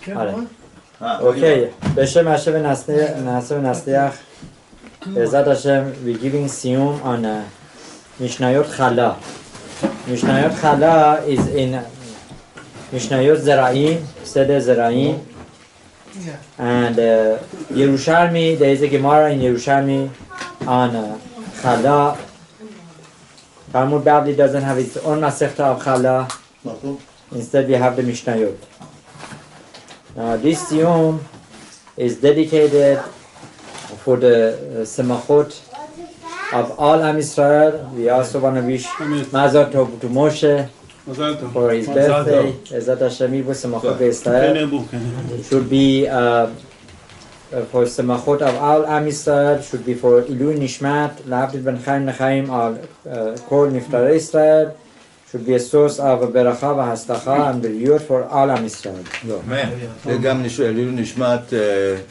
Okay, Beshem Hashem Nasliach. Bezat Hashem, we're giving Siyum on Mishnayot Challah. Mishnayot Challah is in Mishnayot Zera'im, Seder Zera'im. And Yerushalmi, there is a Gemara in Yerushalmi on Challah. Talmud Bavli doesn't have its own Masechta of Challah. Instead, we have the Mishnayot. Now, this Siyum is dedicated for the Semachot of all Am Yisrael. We also want to wish Mazal Tov to Moshe for his birthday. Ezat Hashem Semachot Yisrael should be for Semachot of all Am Yisrael, should be for Ilui Nishmat, La'avdil Ben Chaim Nechaim, all Kol Niftarei Yisrael. Should be a source of beracha v'hastacha and reward for all Am Yisrael. זה גם לעילוי נשמת,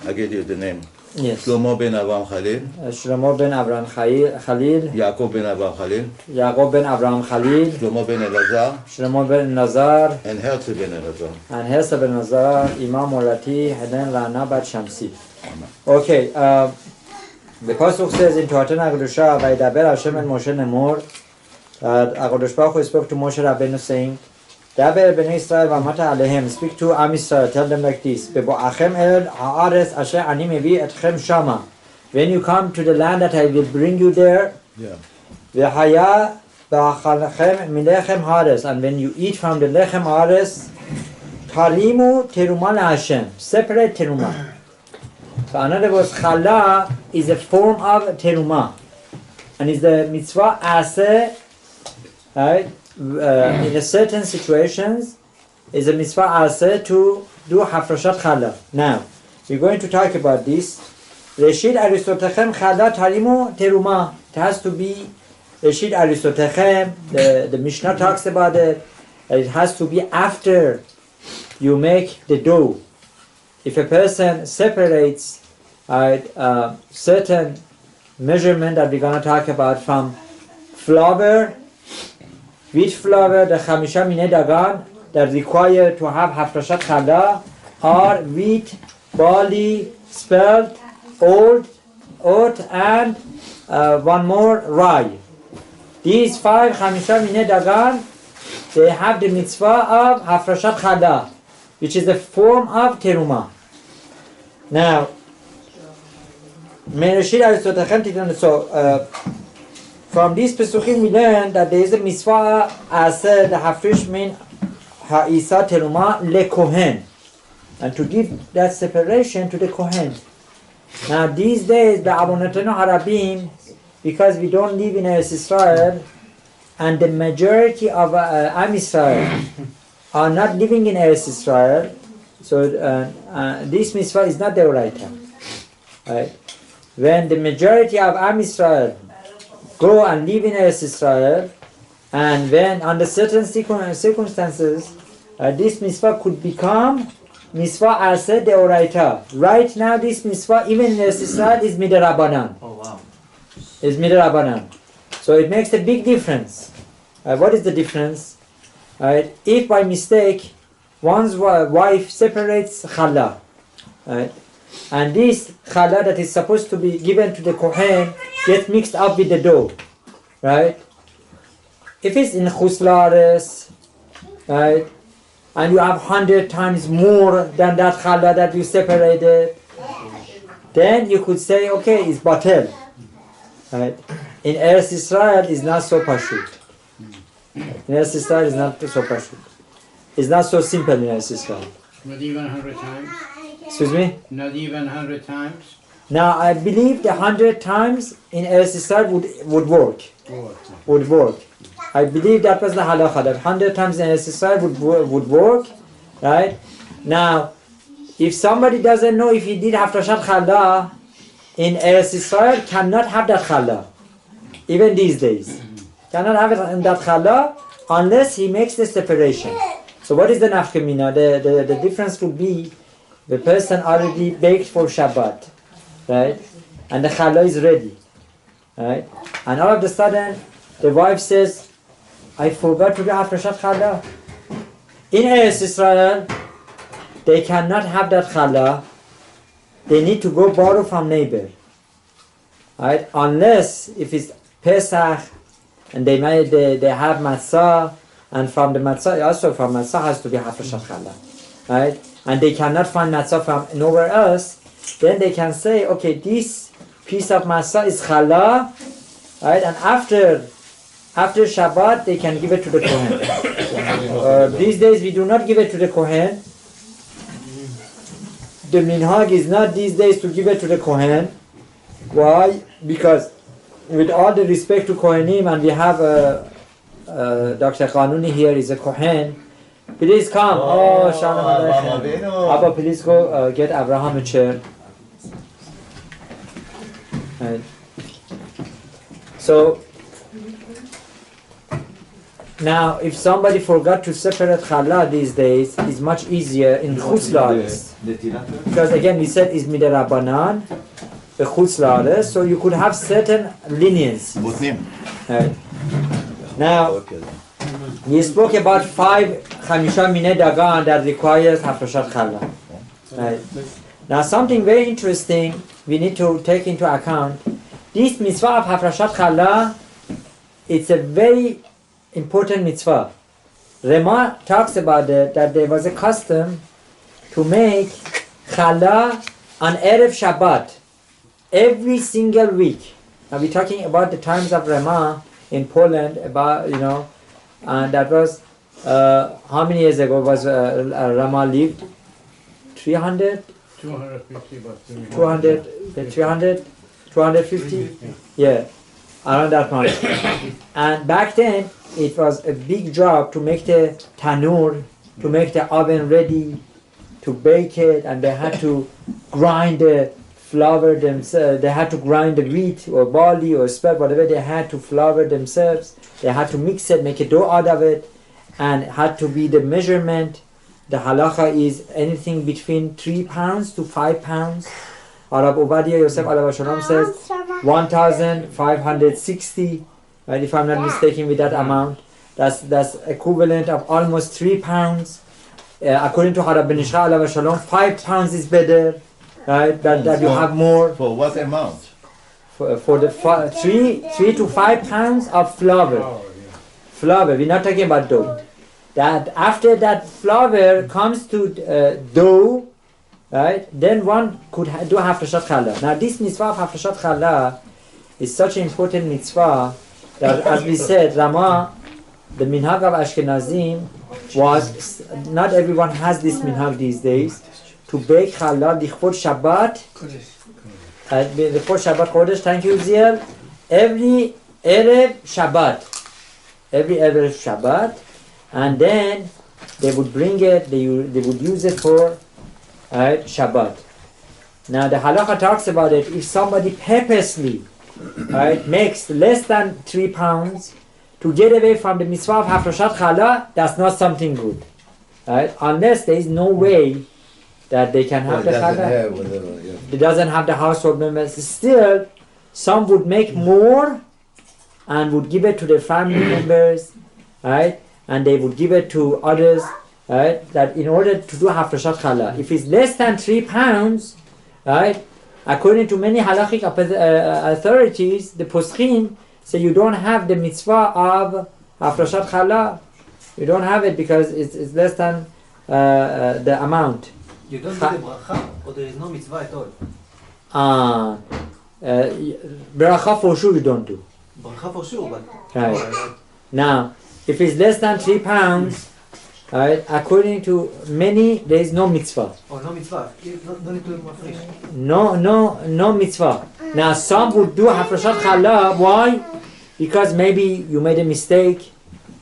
אגיד you the name. Yes. שלמה בן אברהם חליל. שלמה בן אברהם חליל. יעקב בן אברהם חליל. יעקב בן אברהם חליל. שלמה בן אלעזר. שלמה בן אלעזר. And Herzl בן אלעזר. And Herzl בן אלעזר. אימא מולדתי, Helen Rana bat Shamsi. Okay. The Pasuk says in Torah Kedusha, "Vayidaber Hashem el Moshe lemor." HaKadosh Baruch Hu spoke to Moshe Rabbeinu saying, Daber b'nei Yisrael v'amata alehem, speak to Am Yisrael, tell them like this, Bebo'achem el ha'aretz asher ani mevi etchem shama. When you come to the land that I will bring you there, v'haya b'achalchem milechem ha'aretz, and when you eat from the lechem ha'aretz, tarimu teruma la'Hashem, separate teruma. So in other words, Challah is a form of teruma, and is the mitzvah aseh. Right? In a certain situations, is a mitzvah aseh to do Hafrashat Challah. Now, we're going to talk about this. Reshit Aristotechem Challah Tarimu Teruma. It has to be Reshit Aristotechem. The Mishnah talks about it. It has to be after you make the dough. If a person separates certain measurement that we're going to talk about from flour, wheat flour, the Chamisha Minei Dagan that require to have Hafrashat Challah, or wheat, barley, spelt, oat, and one more rye. These 5 Chamisha Minei Dagan, they have the mitzvah of Hafrashat Challah, which is the form of teruma. Now, so from these pesukim we learn that there is a mitzvah aseh the hafrish min ha'isa teruma lekohen, and to give that separation to the kohen. Now these days the abonatenu harabim, because we don't live in Eretz Israel, and the majority of Am Yisrael are not living in Eretz Israel, so this mitzvah is not deoraita. Right? When the majority of Am Yisrael go and live in Eretz Israel, and when under certain circumstances, this mitzvah could become mitzvah aseh deoraita. Right now, this mitzvah, even in Eretz Israel, is midirabanan. Oh wow! Is midirabanan. So it makes a big difference. What is the difference? If by mistake one's wife separates challah, and this challah that is supposed to be given to the kohen gets mixed up with the dough, right? If it's in chuslares, right, and you have 100 times more than that challah that you separated, then you could say, okay, it's batel, right? In Eretz Israel, it's not so pashut. In Eretz Israel, it's not so pashut. It's not so simple in Eretz Israel. Not even 100 times? Excuse me? Not even 100 times? Now, I believe the 100 times in Eretz Israel would work. Would work. I believe that was the halacha, that 100 times in Eretz Israel would work, right? Now, if somebody doesn't know if he did Hafrashat Challah in Eretz Israel, cannot have that Challah, even these days. Cannot have it in that Challah unless he makes the separation. So what is the nafkamina? The difference would be the person already baked for Shabbat, right? And the challah is ready, right? And all of a sudden, the wife says, I forgot to do Hafrashat Challah. In Eretz Israel, they cannot have that challah. They need to go borrow from neighbor. Right? Unless if it's Pesach and they have matzah, and from the matzah, also from matzah has to be Hafrashat challah. Right? And they cannot find matzah from nowhere else, then they can say, okay, this piece of matzah is challah, right? And after Shabbat, they can give it to the Kohen. These days, we do not give it to the Kohen. The minhag is not these days to give it to the Kohen. Why? Because with all the respect to Kohenim, and we have Dr. Qanuni here is a Kohen. Please come. Oh, Shalom Aleichem. Abba, please go get Abraham a chair. Right. So, now if somebody forgot to separate challah these days, it's much easier in Chutz La'aretz. Because again, we said is midei Rabbanan, the Chutz La'aretz, so you could have certain leniency. Right. Now, we spoke about 5 Chamisha Minei Dagan that requires Hafrashat challah. Right. Now something very interesting we need to take into account. This mitzvah of Hafrashat challah, it's a very important mitzvah. Rema talks about it, that there was a custom to make challah on Erev Shabbat every single week. Now we're talking about the times of Rema in Poland, about, you know, and that was how many years ago was Rama lived? 300? 250, but 250? Yeah, around that much. And back then, it was a big job to make the tanur, to make the oven ready, to bake it, and they had to grind the flour themselves. They had to grind the wheat or barley or spelt, whatever they had to flour themselves. They had to mix it, make a dough out of it, and had to be the measurement. The halacha is anything between 3 pounds to 5 pounds. Arab Obadiah Yosef Alav Shalom says 1,560, right, if I'm not mistaken with that amount. That's equivalent of almost 3 pounds. According to Arab Ben Ishaq Alav Shalom, 5 pounds is better, right? That you have more. For what amount? For the 3 to 5 pounds of flour. Flour, we're not talking about dough. That after that flour comes to dough, right, then one could do Hafrashat challah. Now this mitzvah of Hafrashat challah is such an important mitzvah that, as we said, Rama, the minhag of Ashkenazim was, not everyone has this minhag these days, to bake challah lichvod Shabbat, lichvod Shabbat Kodesh, thank you Ziel, every Erev Shabbat, and then they would bring it, they would use it for Shabbat. Now the halacha talks about it. If somebody purposely makes less than 3 pounds to get away from the mitzvah of Hafrashat challah, that's not something good, right? Unless there is no way that they can have the challah. It doesn't have the household members. Still, some would make more and would give it to their family members, right? And they would give it to others, right? That in order to do Hafrashat challah, if it's less than 3 pounds, right? According to many halachic authorities, the poschim say you don't have the mitzvah of Hafrashat challah. You don't have it because it's less than the amount. You don't do the bracha, or there is no mitzvah at all? Bracha for sure you don't do. Bracha for sure, but... Right. Now, if it's less than 3 pounds, right, according to many, there is no mitzvah. Oh, no mitzvah. No need to mafresh. No mitzvah. Now, some would do Hafrashat challah. Why? Because maybe you made a mistake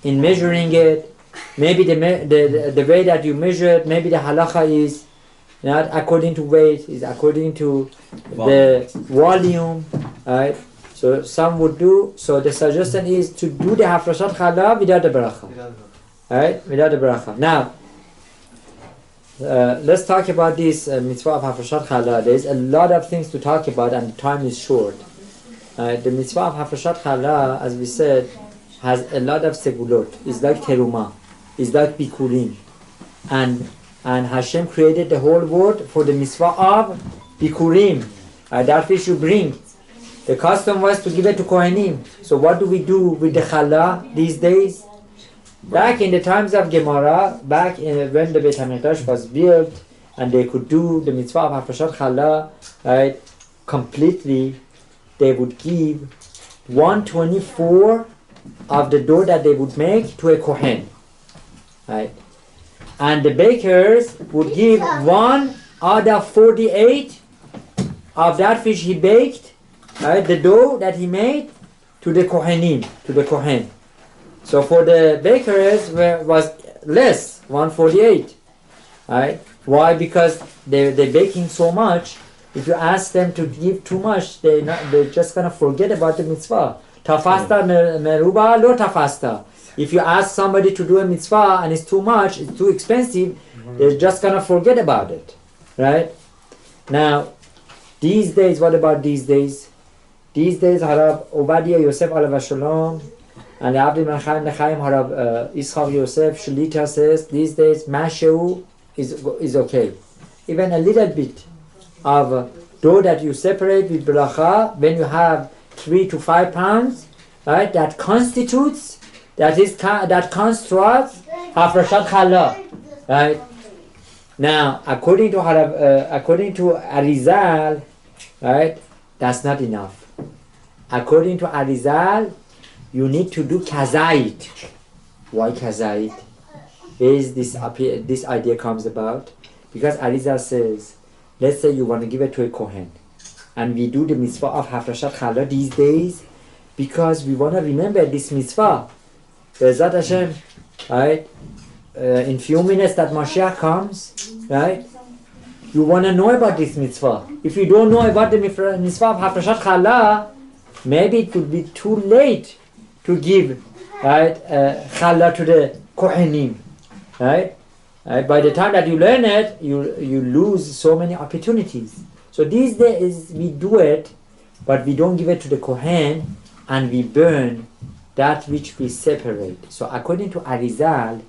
in measuring it. Maybe the way that you measure it, maybe the halacha is not according to weight, is according to the volume, right? So some would do, so the suggestion is to do the Hafrashat challah without the bracha. Right? Without the bracha. Now, let's talk about this mitzvah of Hafrashat challah. There's a lot of things to talk about and the time is short. The mitzvah of Hafrashat challah, as we said, has a lot of segulot. It's like teruma. It's like bikurim. And and Hashem created the whole world for the mitzvah of Bikurim. That which you bring. The custom was to give it to Kohanim. So what do we do with the Challah these days? Back in the times of Gemara, when the Beit HaMikdash was built, and they could do the mitzvah of Hafrashat Challah, right, completely, they would give 1/24 of the dough that they would make to a Kohen. Right? And the bakers would give 1/48 of that which he baked, right, the dough that he made, to the Kohanim, to the Kohen. So for the bakers was less, 1/48. Right? Why? Because they're baking so much. If you ask them to give too much, they're just gonna forget about the mitzvah. Tafasta meruba lo tafasta. If you ask somebody to do a mitzvah and it's too much, it's too expensive, they're just gonna forget about it. Right? Now, these days, what about these days? These days, Harab Obadiah Yosef alav shalom and Abdi Chaim Lechaim Harab Yitzchak Yosef Shalita says these days Masheu is okay. Even a little bit of dough that you separate with bracha, when you have 3 to 5 pounds, right? That constitutes, that constructs Hafrashat Challah, right? Now, according to Arizal, right? That's not enough. According to Arizal, you need to do kazait. Why kazait? Where is this idea comes about? Because Arizal says, let's say you want to give it to a Kohen, and we do the mitzvah of Hafrashat Challah these days because we want to remember this mitzvah. Be'ezrat Hashem, right? In few minutes that Mashiach comes, right? You want to know about this mitzvah. If you don't know about the mitzvah of Hafrashat Challah, maybe it would be too late to give, right, Challah to the Kohanim, right? By the time that you learn it, you lose so many opportunities. So these days we do it, but we don't give it to the Kohen, and we burn that which we separate. So according to Arizal,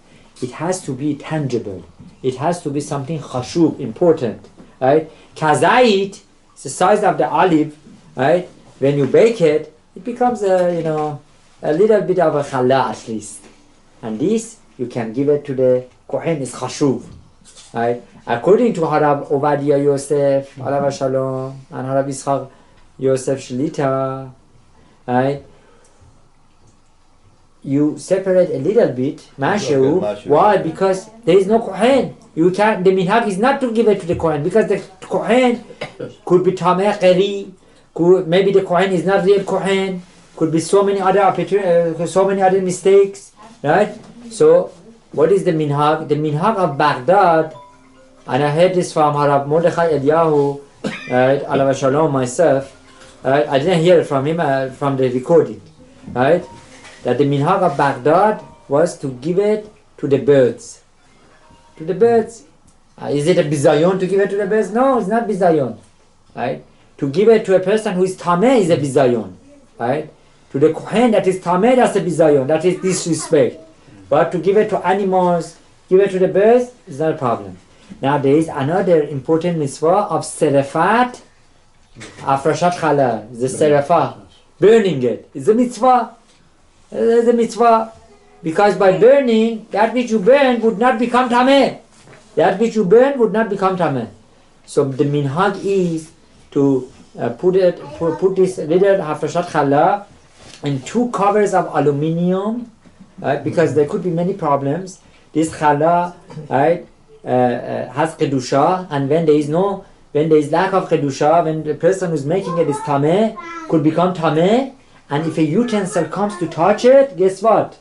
it has to be tangible. It has to be something chashub, important, right? Kazait is the size of the olive, right? When you bake it, it becomes a little bit of a challah at least. And this, you can give it to the Kohen, is chashuv. Right? According to Harab Obadiah Yosef, alav shalom, and Harab Yitzchak Yosef Shlita, right? You separate a little bit, mashu. Why? Because there is no Kohen. You can't. The minhag is not to give it to the Kohen, because the Kohen could be tameh qeri. Maybe the Kohen is not real Kohen. Could be so many other mistakes, right? So, what is the minhag? The minhag of Baghdad, and I heard this from Harab Mordechai Eliyahu, right? Alav shalom, myself. Right? I didn't hear it from him, from the recording, right? That the minhag of Baghdad was to give it to the birds. To the birds. Is it a bizayon to give it to the birds? No, it's not bizayon. Right? To give it to a person who is tameh is a bizayon. Right? To the Kohen that is tameh, that's a bizayon. That is disrespect. But to give it to animals, give it to the birds, is not a problem. Now there is another important mitzvah of serafat, Hafrashat Challah, the serafah, burning it. It's a mitzvah. It's a mitzvah. Because by burning, that which you burn would not become tameh. That which you burn would not become tameh. So the minhag is to put this little Hafrashat Challah in 2 covers of aluminium, right? Because there could be many problems. This Challah, right, has kedusha, and when there is lack of kedusha, when the person who's making it is tameh, could become tameh. And if a utensil comes to touch it, guess what?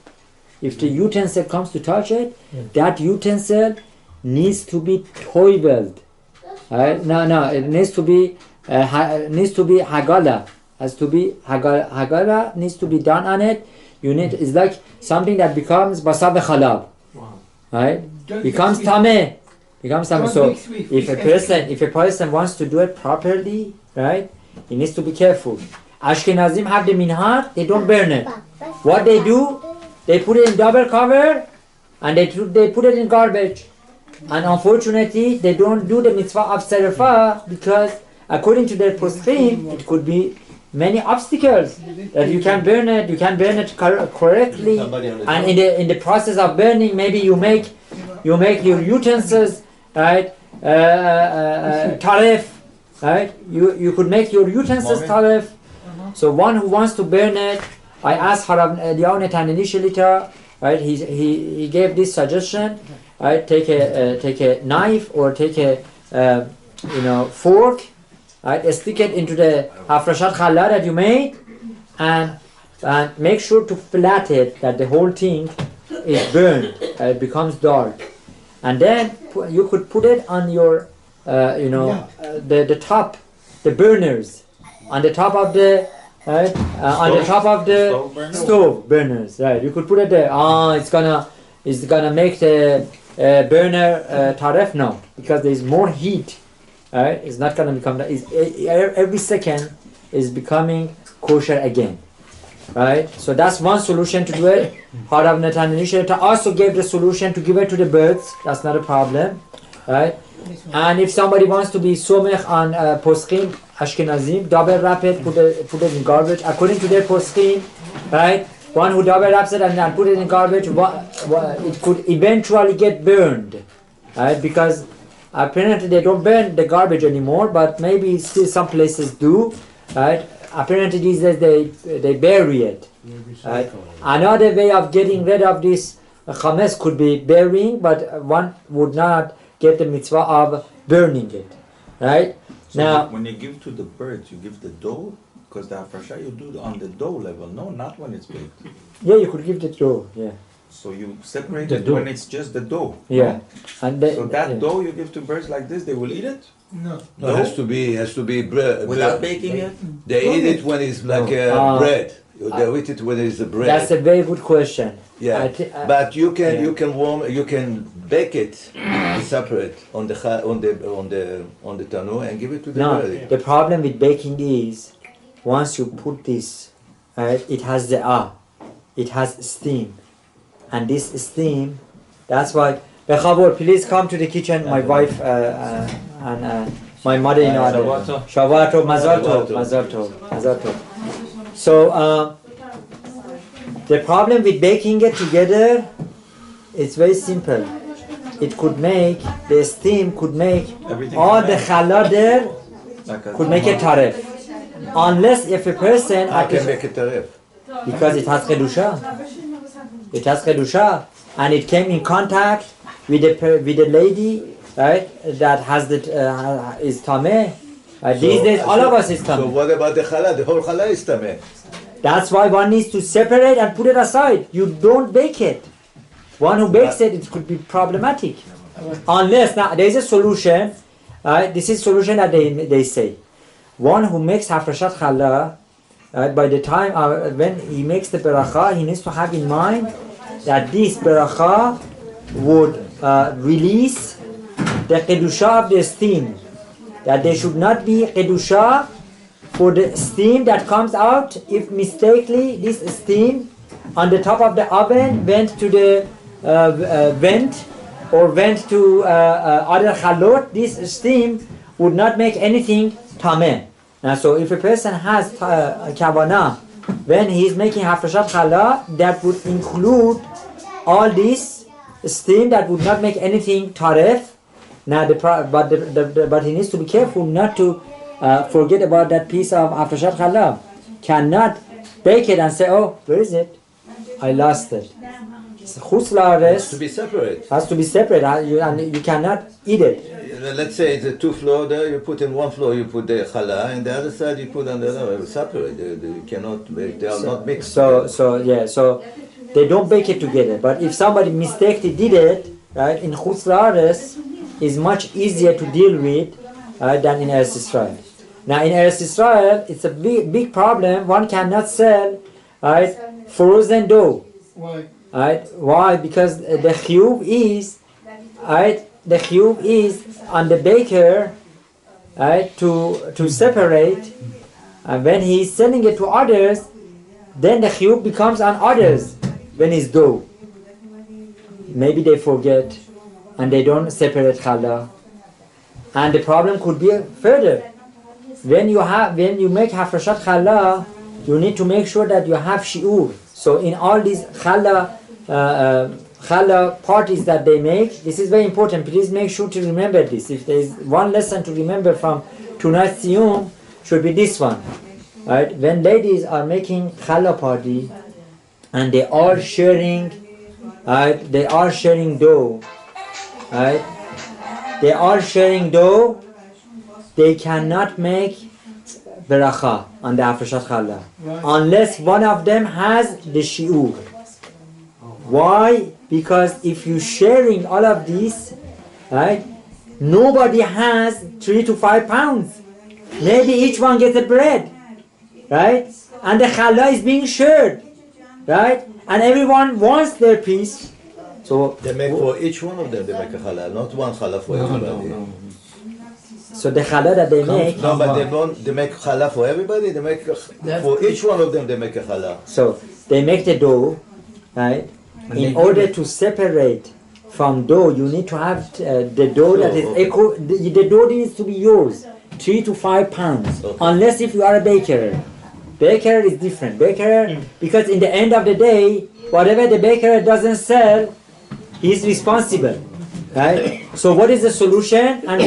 If the utensil comes to touch it, that utensil needs to be toiveled. Right? No, it needs to be hagala. Has to be hagala needs to be done on it. It's like something that becomes basar v'chalav. Right? Becomes tameh. So if a person wants to do it properly, right, he needs to be careful. Ashkenazim have the minhag, they don't burn it. What they do, they put it in double cover and they put it in garbage. And unfortunately, they don't do the mitzvah of Serifah because according to their poskim, it could be many obstacles that you can burn it correctly, and in the process of burning, maybe you make your utensils, right, tarif, right? You could make your utensils tarif. So one who wants to burn it, I asked Harab Diyanet and initially, right? He gave this suggestion, right? Take a knife or take a fork, right? Stick it into the Hafrashat Challah that you made, and make sure to flat it that the whole thing is burned. It becomes dark, and then you could put it on your the top, the burners, on the top of the on the top of the stove burners, right? You could put it there. It's gonna make the burner taref, no, because there is more heat, right? It's not gonna become that. Every second is becoming kosher again, right? So that's one solution to do it. Harav Natan Initiator also gave the solution to give it to the birds. That's not a problem, right? And if somebody wants to be somech on poskim Ashkenazim, double wrap it, put it in garbage according to their poskim, right? One who double wraps it and then put it in garbage, it could eventually get burned, right? Because apparently they don't burn the garbage anymore, but maybe still some places do, right? Apparently these days they bury it, right? Another way of getting rid of this chametz could be burying, but one would not get the mitzvah of burning it, right? So now, when you give to the birds, you give the dough, because the hafrashat you do it on the dough level, no, not when it's baked. yeah, you could give the dough, yeah. So you separate The it dough. when it's just the dough. Yeah, no? and So that dough you give to birds like this, they will eat it? No. No, it has to be bread. Without baking it? They eat it when it's like bread. They eat it when it's a bread. that's a very good question. Yeah, but you can bake it separate on the tanur and give it to the No, bird. the problem with baking is once you put this, it has it has steam, and this steam, that's why. Bechavor, please come to the kitchen. My wife and my mother-in-law. Shavato, Mazal Tov. So the problem with baking it together, it's very simple. It could make, the steam could make Everything all the challah there could make a taref. Unless if a person, I can make it taref. because it has kedusha, and it came in contact with the lady, right? That has is tameh. These days, all of us is tameh. So what about the challah? The whole challah is tameh. That's why one needs to separate and put it aside. You don't bake it. One who bakes it could be problematic. Unless, now there is a solution. This is solution that they say. One who makes Hafrashat Challah, by the time when he makes the beracha, he needs to have in mind that this beracha would release the kedusha of the steam. That there should not be kedusha for the steam that comes out if mistakenly this steam on the top of the oven went to the vent or went to other chalot. This steam would not make anything tameh. Now, so if a person has kavanah when he is making hafrashat challah, that would include all this steam that would not make anything taref. Now, but he needs to be careful not to forget about that piece of Hafrashat Challah. Cannot bake it and say, oh, where is it? I lost it. Chutz la'aretz To be separate. has to be separate, and you cannot eat it. Let's say it's a 2 floor there, you put in one floor, you put the challah, and the other side you put on the other. Separate. You cannot make, they are not mixed. So they don't bake it together. But if somebody mistakenly did it, right, in Chutz la'aretz, is much easier to deal with than in Eretz Israel. Now in Eretz Israel, it's a big problem. One cannot sell, right, frozen dough. Why? Right? Why? Because the chiyuv is, right, the chiyuv is on the baker, right, to separate, and when he is selling it to others, then the chiyuv becomes on others when it's dough. Maybe they forget, and they don't separate Challah. And the problem could be further. When you make Hafrashat Challah, you need to make sure that you have shi'ur. So in all these Challah parties that they make, this is very important. Please make sure to remember this. If there is one lesson to remember from tonight's Siyum, should be this one. Right? When ladies are making Challah party and they are sharing, right? They are sharing dough. Right? They are sharing dough. They cannot make beracha on the Hafrashat Challah unless one of them has the shi'ur. Why? Because if you're sharing all of these, right, nobody has 3 to 5 pounds. Maybe each one gets a bread, right? And the Challah is being shared, right? And everyone wants their piece. So they make for each one of them, they make a challah, not one challah for everybody. So the challah that they make... No, but they make challah for everybody, they make for each one of them they make a challah. So they make the dough, right? In order to separate from dough, you need to have the dough that is equal. The dough needs to be yours, 3 to 5 pounds, unless if you are a baker. Baker is different. Baker, because in the end of the day, whatever the baker doesn't sell, he's responsible, right? So what is the solution? And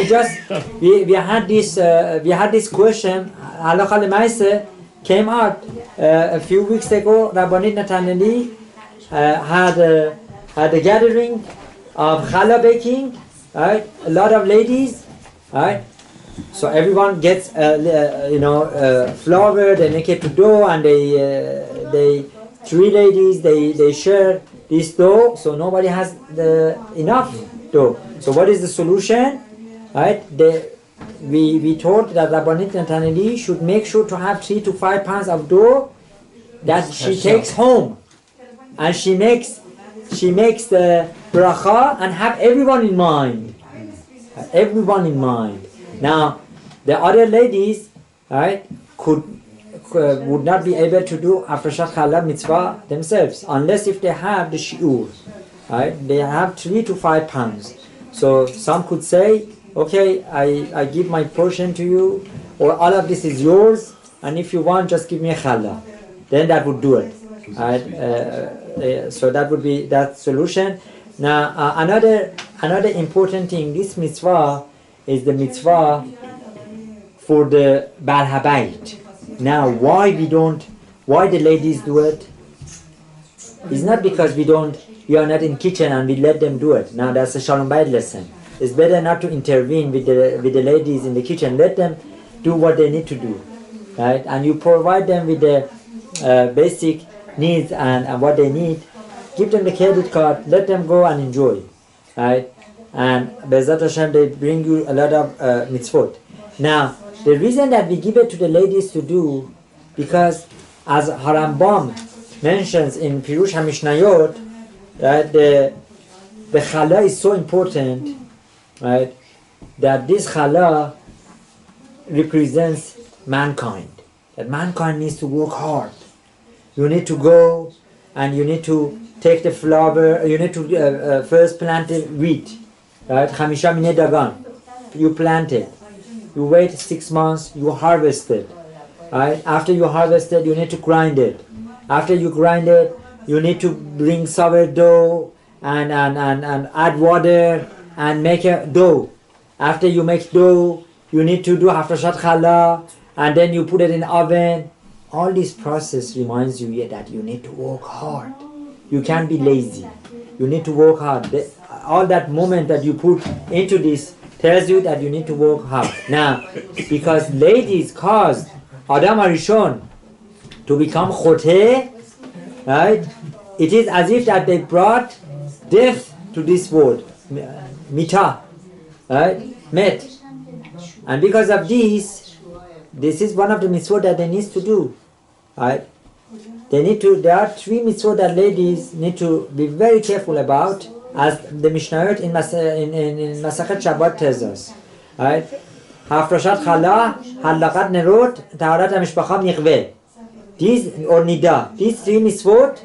we had this question. Halacha l'maaseh came out a few weeks ago. Rabbanit Nataneli had a gathering of challah baking, right? A lot of ladies, right? So everyone gets flour. They make it to dough, and they 3 ladies they share this dough. So nobody has enough dough. So what is the solution? Right? We told that Rabbanit Nataneli should make sure to have 3 to 5 pounds of dough that she takes home, and she makes the bracha and have everyone in mind. Everyone in mind. Now, the other ladies, right, would not be able to do Hafrashat Challah mitzvah themselves unless if they have the shi'ur, right? They have 3 to 5 pounds. So some could say, okay, I give my portion to you, or all of this is yours, and if you want, just give me a challah. Then that would do it. Right? So that would be that solution. Now, another important thing, this mitzvah is the mitzvah for the Baal Habayit. Now, why the ladies do it? It's not because we are not in kitchen and we let them do it. Now, that's a Shalom Bayit lesson. It's better not to intervene with the ladies in the kitchen. Let them do what they need to do, right? And you provide them with the basic needs and what they need. Give them the credit card. Let them go and enjoy, right? And Be'ezrat Hashem, they bring you a lot of mitzvot. Now, the reason that we give it to the ladies to do, because as Harambam mentions in Pirush HaMishnayot, right, the challah is so important, right, that this challah represents mankind. That mankind needs to work hard. You need to go and you need to take the flower, you need to first plant the wheat. Right? Chamisha minei dagan. You plant it. You wait 6 months, you harvest it. Right? After you harvest it, you need to grind it. After you grind it, you need to bring sourdough and add water and make a dough. After you make dough, you need to do Hafrashat Challah, and then you put it in the oven. All this process reminds you that you need to work hard. You can't be lazy. You need to work hard. All that moment that you put into this tells you that you need to work hard. Now, because ladies caused Adam HaRishon to become choteh, right? It is as if that they brought death to this world, mitah, right? Met. And because of this is one of the mitzvot that they need to do, right? There are 3 mitzvot that ladies need to be very careful about, as the Mishnayot in Masachet Shabbat tells us, right? Hafrashat Challah, Halaqat Nerot, Taharat HaMishpacha Michveh. These, or Nida, these 3 mitzvot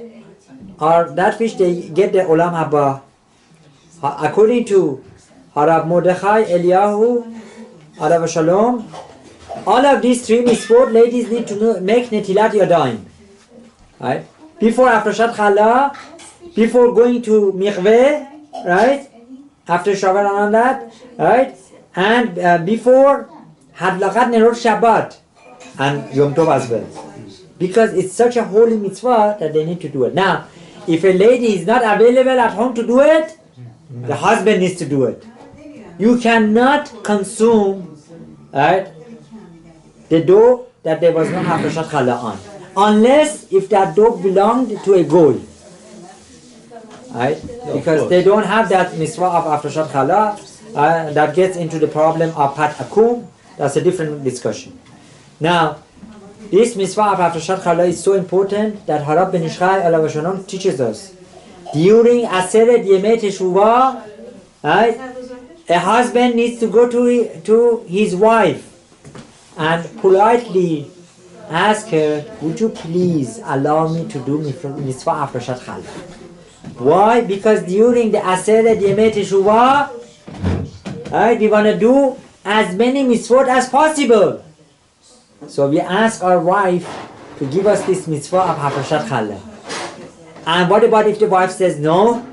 are that which they get the Olam Haba. according to Harav Mordechai, Eliyahu, Harav Shalom, all of these three mitzvot, ladies need to make Netilat Yadayim. Right? Before Hafrashat Challah, before going to Mikveh, right? After shower and all that, right? And before Hadlakat Nerot Shabbat and Yom Tov as well. Because it's such a holy mitzvah that they need to do it. Now, if a lady is not available at home to do it, the husband needs to do it. You cannot consume, right, the dough that there was no Hafrashat Challah on. Unless if that dough belonged to a goy. Right? Because they don't have that mitzvah of Hafrashat Challah. That gets into the problem of Pat Akum. That's a different discussion. Now, this mitzvah of Hafrashat Challah is so important that Harav ben Ishchai alav hashalom teaches us. During Aseret Yemei Teshuvah, right, a husband needs to go to his wife and politely ask her, would you please allow me to do mitzvah Hafrashat Challah? Why? Because during the Aseret Yemei Teshuvah, right, we want to do as many mitzvot as possible. So we ask our wife to give us this mitzvah of Hafrashat Challah. And what about if the wife says no?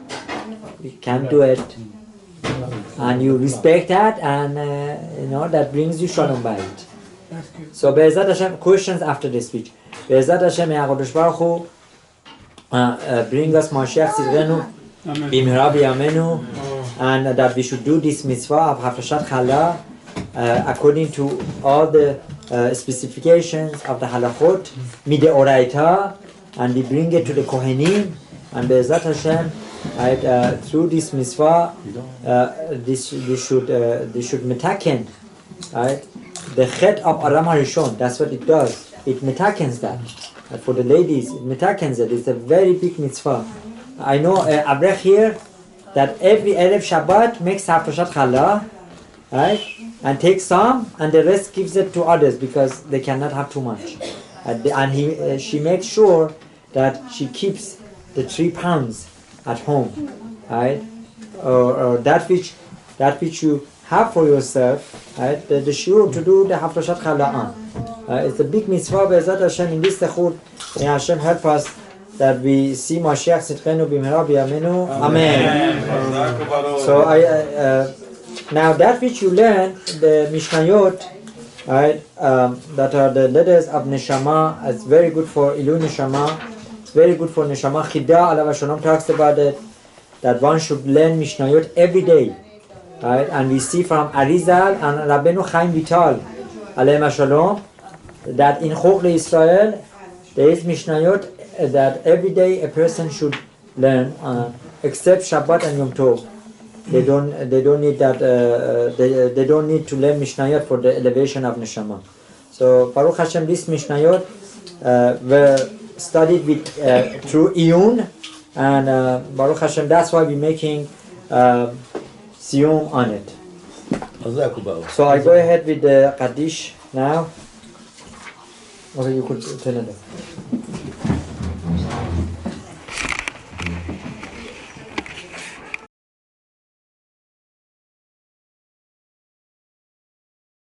We can't do it. And you respect that, and that brings you shalom bayit. So Be'ezat Hashem, questions after the speech. Be'ezat Hashem, HaKadosh Baruch Hu bring us Mashiach Tzidkenu B'mihra B'yameinu, and that we should do this mitzvah of Hafrashat Challah according to all the specifications of the halachot mideoraita, and we bring it to the Kohenim, and Be'ezat Hashem, right, through this mitzvah, this should metaken, right, the chet of Aram Harishon. That's what it does. It metakens that. For the ladies, it metakens it. It's a very big mitzvah. I know Abrech here that every Erev Shabbat makes Hafrashat Challah, right, and takes some, and the rest gives it to others because they cannot have too much. And she makes sure that she keeps the 3 pounds at home, right, or that which you have for yourself, right, the shiur to do the Hafrashat Challah on. It's a big mitzvah. Be'ezat Hashem, in this techut, may Hashem help us that we see Mashiach Tzidkenu B'mihra B'yameinu. Amen. So now that which you learn, the Mishnayot, right, that are the letters of Neshama, it's very good for Ilu Neshama. It's very good for Neshama. Chida alav hashalom talks about it, that one should learn Mishnayot every day. Right? And we see from Arizal and Rabbeinu Chaim Vital alayhim hashalom that in Chokhle Israel there is Mishnayot that every day a person should learn, except Shabbat and Yom Tov. They don't need that. They don't need to learn Mishnayot for the elevation of Neshama. So Baruch Hashem, this Mishnayot were studied with through Iyun, and Baruch Hashem, that's why we're making Siyum on it. So I go ahead with the Kaddish now. Or you could tell it.